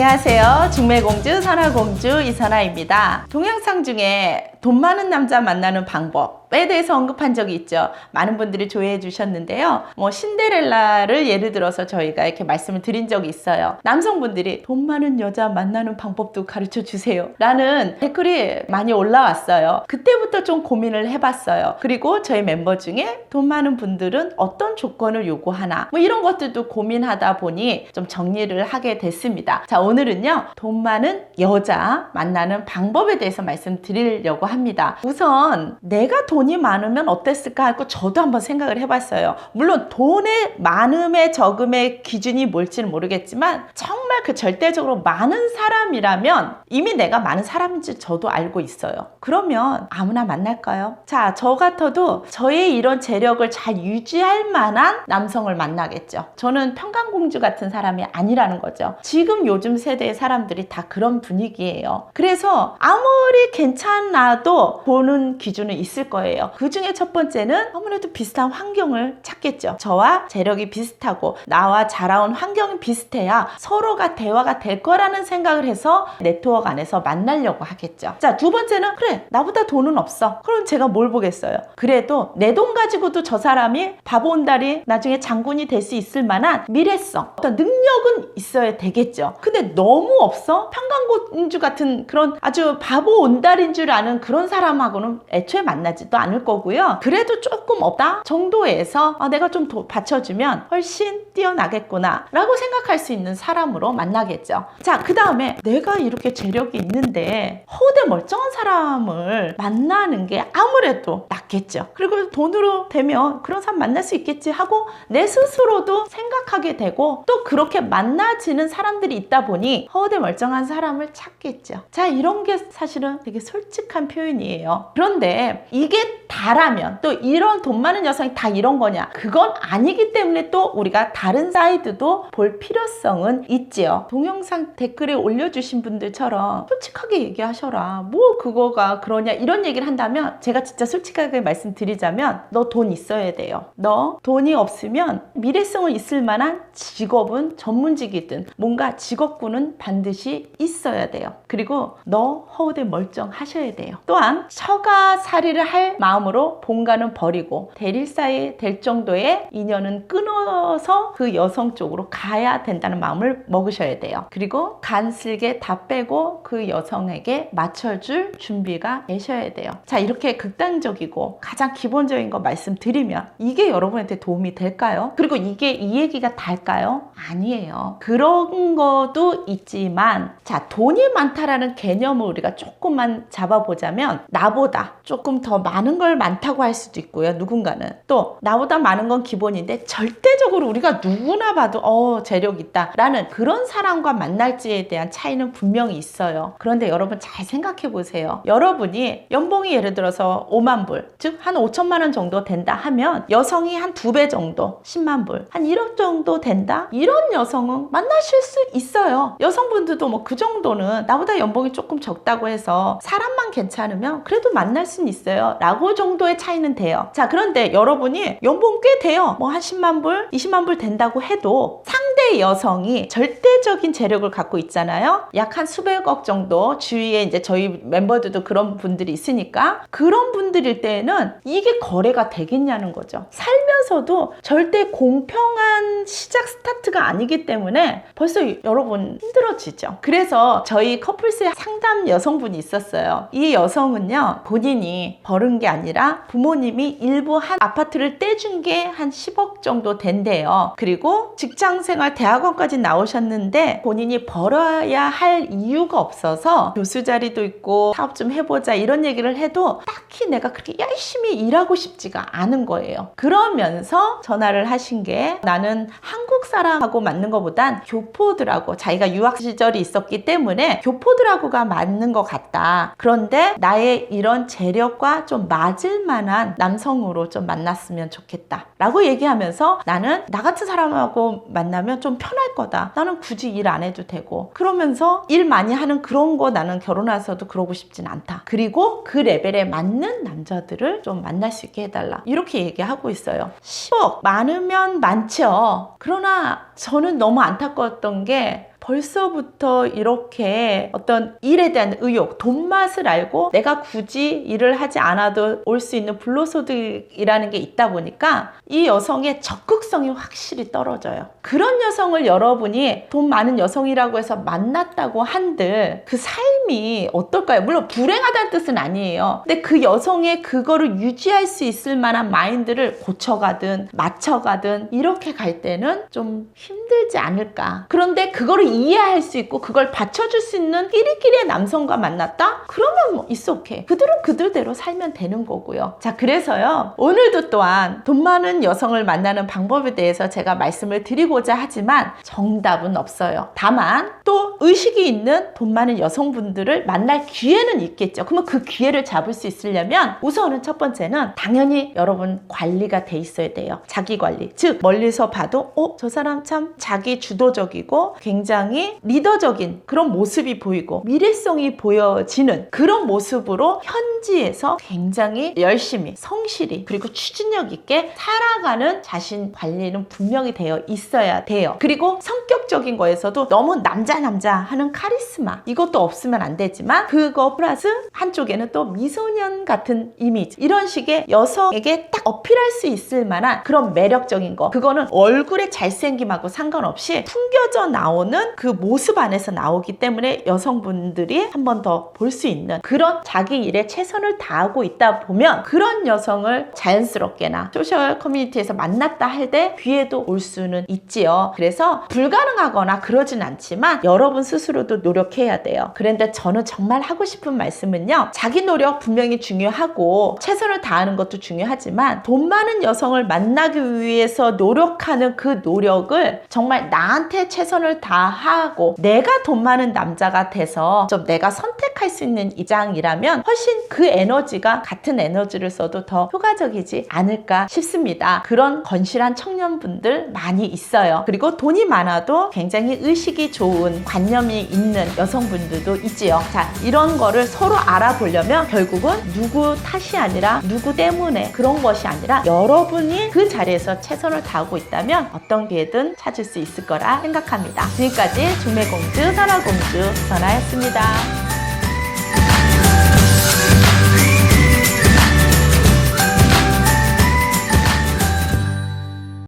안녕하세요. 중매공주 선화공주 이선화입니다. 동영상 중에 돈 많은 남자 만나는 방법에 대해서 언급한 적이 있죠. 많은 분들이 조회해 주셨는데요. 신데렐라를 예를 들어서 저희가 이렇게 말씀을 드린 적이 있어요. 남성분들이 돈 많은 여자 만나는 방법도 가르쳐 주세요 라는 댓글이 많이 올라왔어요. 그때부터 좀 고민을 해봤어요. 그리고 저희 멤버 중에 돈 많은 분들은 어떤 조건을 요구하나 이런 것들도 고민하다 보니 좀 정리를 하게 됐습니다. 자, 오늘은요 돈 많은 여자 만나는 방법에 대해서 말씀드리려고 합니다. 우선 내가 돈이 많으면 어땠을까 하고 저도 한번 생각을 해봤어요. 물론 돈의 많음의 적음의 기준이 뭘지는 모르겠지만 정말 그 절대적으로 많은 사람이라면 이미 내가 많은 사람인지 저도 알고 있어요. 그러면 아무나 만날까요? 자, 저 같아도 저의 이런 재력을 잘 유지할 만한 남성을 만나겠죠. 저는 평강공주 같은 사람이 아니라는 거죠. 지금 요즘 세대의 사람들이 다 그런 분위기예요. 그래서 아무리 괜찮아도 보는 기준은 있을 거예요. 그 중에 첫 번째는 아무래도 비슷한 환경을 찾겠죠. 저와 재력이 비슷하고 나와 자라온 환경이 비슷해야 서로가 대화가 될 거라는 생각을 해서 네트워크 안에서 만나려고 하겠죠. 자, 두 번째는 그래 나보다 돈은 없어. 그럼 제가 뭘 보겠어요. 그래도 내 돈 가지고도 저 사람이 바보 온달이 나중에 장군이 될 수 있을 만한 미래성 어떤 능력은 있어야 되겠죠. 근데 너무 없어? 평강공주 같은 그런 아주 바보 온달인 줄 아는 그런 사람하고는 애초에 만나지도 않을 거고요. 그래도 조금 없다 정도에서 내가 좀 받쳐주면 훨씬 뛰어나겠구나 라고 생각할 수 있는 사람으로 만나겠죠. 자, 그 다음에 내가 이렇게 재력이 있는데 허우대 멀쩡한 사람을 만나는 게 아무래도 낫겠죠. 그리고 돈으로 되면 그런 사람 만날 수 있겠지 하고 내 스스로도 생각하게 되고 또 그렇게 만나지는 사람들이 있다 보니 허우대 멀쩡한 사람을 찾겠죠. 자, 이런 게 사실은 되게 솔직한 표현이에요. 그런데 이게 다라면 또 이런 돈 많은 여성이 다 이런 거냐? 그건 아니기 때문에 또 우리가 다른 사이드도 볼 필요성은 있지요. 동영상 댓글에 올려주신 분들처럼 솔직하게 얘기하셔라. 뭐 그거가 그러냐 이런 얘기를 한다면 제가 진짜 솔직하게 말씀드리자면 너 돈 있어야 돼요. 너 돈이 없으면 미래성은 있을 만한 직업은 전문직이든 뭔가 직업군은 반드시 있어야 돼요. 그리고 너 허우대 멀쩡하셔야 돼요. 또한 처가살이를 할 마음으로 본가는 버리고 대릴사이 될 정도의 인연은 끊어서 그 여성 쪽으로 가야 된다는 마음을 먹으셔야 돼요. 그리고 간슬게 다 빼고 그 여성에게 맞춰줄 준비가 되셔야 돼요. 자, 이렇게 극단적이고 가장 기본적인 거 말씀드리면 이게 여러분한테 도움이 될까요? 그리고 이게 이 얘기가 달까요? 아니에요. 그런 것도 있지만 자, 돈이 많다라는 개념을 우리가 조금만 잡아보자면 나보다 조금 더 많은 걸 많다고 할 수도 있고요. 누군가는 또 나보다 많은 건 기본인데 절대적으로 우리가 누구나 봐도 재력 있다 라는 그런 사람과 만날지에 대한 차이는 분명히 있어요. 그런데 여러분 잘 생각해 보세요. 여러분이 연봉이 예를 들어서 5만 불 즉 한 5천만 원 정도 된다 하면 여성이 한 2배 정도 10만 불 한 1억 정도 된다? 이런 여성은 만나실 수 있어요. 여성분들도 뭐 그 정도는 나보다 연봉이 조금 적다고 해서 사람만 괜찮으면 그래도 만날 수는 있어요 라고 정도의 차이는 돼요. 자, 그런데 여러분이 연봉 꽤 돼요. 뭐 한 10만 불 20만 불 된다고 해도 상대 여성이 절대적인 재력을 갖고 있잖아요. 약 한 수백억 정도 주위에 이제 저희 멤버들도 그런 분들이 있으니까 그런 분들일 때는 이게 거래가 되겠냐는 거죠. 살면서도 절대 공평한 시작 스타트가 아니기 때문에 벌써 여러분 힘들어지죠. 그래서 저희 커플스 상담 여성분이 있었어요. 이 여성은요 본인이 벌은 게 아니라 부모님이 일부 한 아파트를 떼준 게 한 10억 정도 된대요. 그리고 직장생활 대학원까지 나오셨는데 본인이 벌어야 할 이유가 없어서 교수 자리도 있고 사업 좀 해보자 이런 얘기를 해도 딱히 내가 그렇게 열심히 일하고 싶지가 않은 거예요. 그러면서 전화를 하신 게 나는 한국 사람하고 맞는 것보단 교포들하고 자기가 유학 시절이 있었기 때문에 교포들하고가 맞는 것 같다. 그런데 나의 이런 재력과 좀 맞을 만한 남성으로 좀 만났으면 좋겠다 라고 얘기하면서 나는 나 같은 사람하고 만나면 좀 편할 거다. 나는 굳이 일 안 해도 되고 그러면서 일 많이 하는 그런 거 나는 결혼해서도 그러고 싶진 않다. 그리고 그 레벨에 맞는 남자들을 좀 만날 수 있게 해달라. 이렇게 얘기하고 있어요. 10억 많으면 많죠. 그러나 저는 너무 안타까웠던 게 벌써부터 이렇게 어떤 일에 대한 의욕, 돈 맛을 알고 내가 굳이 일을 하지 않아도 올 수 있는 불로소득이라는 게 있다 보니까 이 여성의 적극성이 확실히 떨어져요. 그런 여성을 여러분이 돈 많은 여성이라고 해서 만났다고 한들 그 삶이 어떨까요? 물론 불행하다는 뜻은 아니에요. 근데 그 여성의 그거를 유지할 수 있을 만한 마인드를 고쳐가든 맞춰가든 이렇게 갈 때는 좀 힘들지 않을까. 그런데 그거를 이해할 수 있고 그걸 받쳐줄 수 있는 끼리끼리의 남성과 만났다? 그러면 뭐 it's okay. 그들은 그들대로 살면 되는 거고요. 자, 그래서요, 오늘도 또한 돈 많은 여성을 만나는 방법에 대해서 제가 말씀을 드리고자 하지만 정답은 없어요. 다만 또 의식이 있는 돈 많은 여성분들을 만날 기회는 있겠죠. 그러면 그 기회를 잡을 수 있으려면 우선은 첫 번째는 당연히 여러분 관리가 돼 있어야 돼요. 자기 관리. 즉 멀리서 봐도 저 사람 참 자기 주도적이고 굉장히 리더적인 그런 모습이 보이고 미래성이 보여지는 그런 모습으로 현지에서 굉장히 열심히 성실히 그리고 추진력 있게 살아가는 자신 관리는 분명히 되어 있어야 돼요. 그리고 성격적인 거에서도 너무 남자 하는 카리스마 이것도 없으면 안 되지만 그거 플러스 한쪽에는 또 미소년 같은 이미지 이런 식의 여성에게 딱 어필할 수 있을 만한 그런 매력적인 거 그거는 얼굴의 잘생김하고 상관없이 풍겨져 나오는 그 모습 안에서 나오기 때문에 여성분들이 한 번 더 볼 수 있는 그런 자기 일에 최선을 다하고 있다 보면 그런 여성을 자연스럽게나 소셜 커뮤니티에서 만났다 할 때 귀에도 올 수는 있지요. 그래서 불가능하거나 그러진 않지만 여러분 스스로도 노력해야 돼요. 그런데 저는 정말 하고 싶은 말씀은요, 자기 노력 분명히 중요하고 최선을 다하는 것도 중요하지만 돈 많은 여성을 만나기 위해서 노력하는 그 노력을 정말 나한테 최선을 다하고 내가 돈 많은 남자가 돼서 좀 내가 선택할 수 있는 입장이라면 훨씬 그 에너지가 같은 에너지를 써도 더 효과적이지 않을까 싶습니다. 그런 건실한 청년분들 많이 있어요. 그리고 돈이 많아도 굉장히 의식이 좋은 관념이 있는 여성분들도 있지요. 자, 이런 거를 서로 알아보려면 결국은 누구 탓이 아니라 누구 때문에 그런 것이 아니라 여러분이 그 자리에서 최선을 다하고 있다면 어떤 기회든 찾을 수 있을 거라 생각합니다. 지금까지 중매공주, 설화공주 선아였습니다.